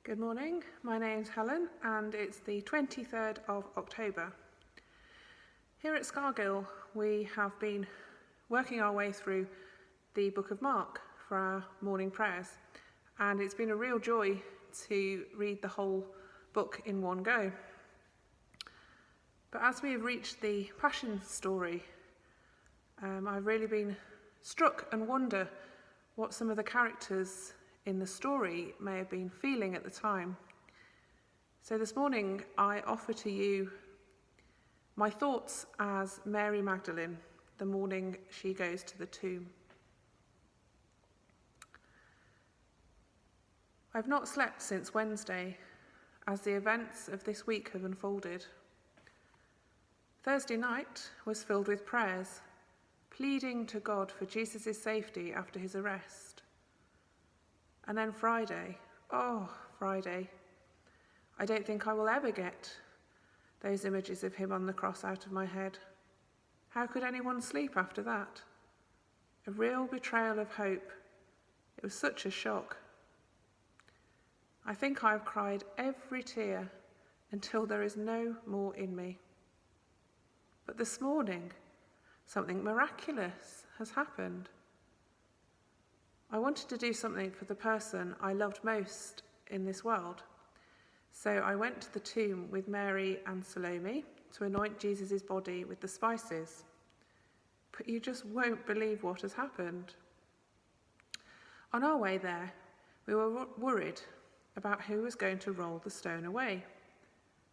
Good morning, my name's Helen and it's the 23rd of October. Here at Scargill we have been working our way through the book of Mark for our morning prayers, and it's been a real joy to read the whole book in one go. But as we have reached the Passion story, I've really been struck and wonder what some of the characters in the story may have been feeling at the time. So this morning I offer to you my thoughts as Mary Magdalene the morning she goes to the tomb. I've not slept since Wednesday as the events of this week have unfolded. Thursday night was filled with prayers, pleading to God for Jesus' safety after his arrest. And then Friday, Friday, I don't think I will ever get those images of him on the cross out of my head. How could anyone sleep after that? A real betrayal of hope. It was such a shock. I think I've cried every tear until there is no more in me. But this morning, something miraculous has happened. I wanted to do something for the person I loved most in this world. So I went to the tomb with Mary and Salome to anoint Jesus' body with the spices. But you just won't believe what has happened. On our way there, we were worried about who was going to roll the stone away.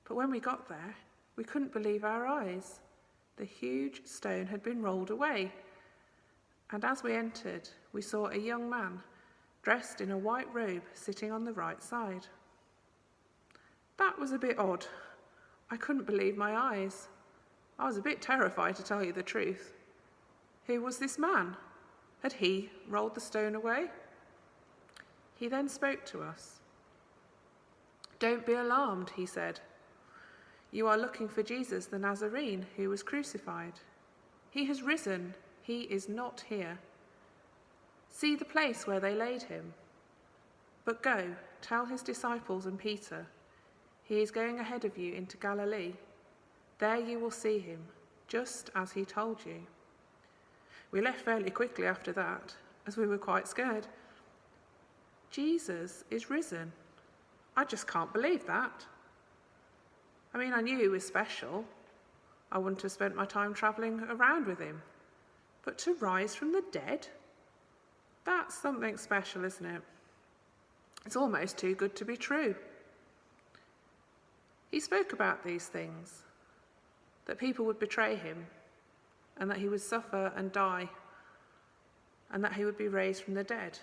But when we got there, we couldn't believe our eyes. The huge stone had been rolled away. And as we entered, we saw a young man dressed in a white robe sitting on the right side. That was a bit odd. I couldn't believe my eyes. I was a bit terrified, to tell you the truth. Who was this man? Had he rolled the stone away? He then spoke to us. "Don't be alarmed," he said. "You are looking for Jesus the Nazarene who was crucified. He has risen. He is not here. See the place where they laid him. But go, tell his disciples and Peter, he is going ahead of you into Galilee. There you will see him, just as he told you." We left fairly quickly after that, as we were quite scared. Jesus is risen. I just can't believe that. I mean, I knew he was special. I wouldn't have spent my time travelling around with him. But to rise from the dead? That's something special, isn't it? It's almost too good to be true. He spoke about these things, that people would betray him, and that he would suffer and die, and that he would be raised from the dead.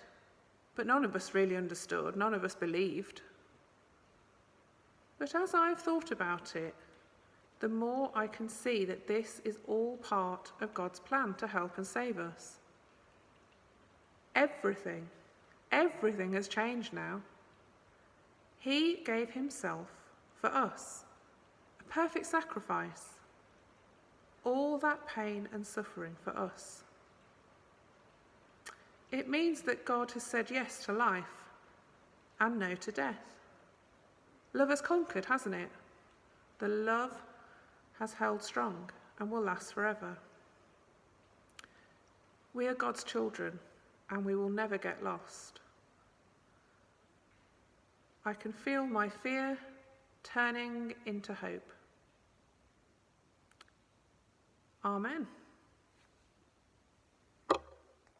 But none of us really understood, none of us believed. But as I've thought about it, the more I can see that this is all part of God's plan to help and save us. Everything has changed now. He gave himself for us, a perfect sacrifice. All that pain and suffering for us. It means that God has said yes to life and no to death. Love has conquered, hasn't it? The love has held strong and will last forever. We are God's children and we will never get lost. I can feel my fear turning into hope. Amen.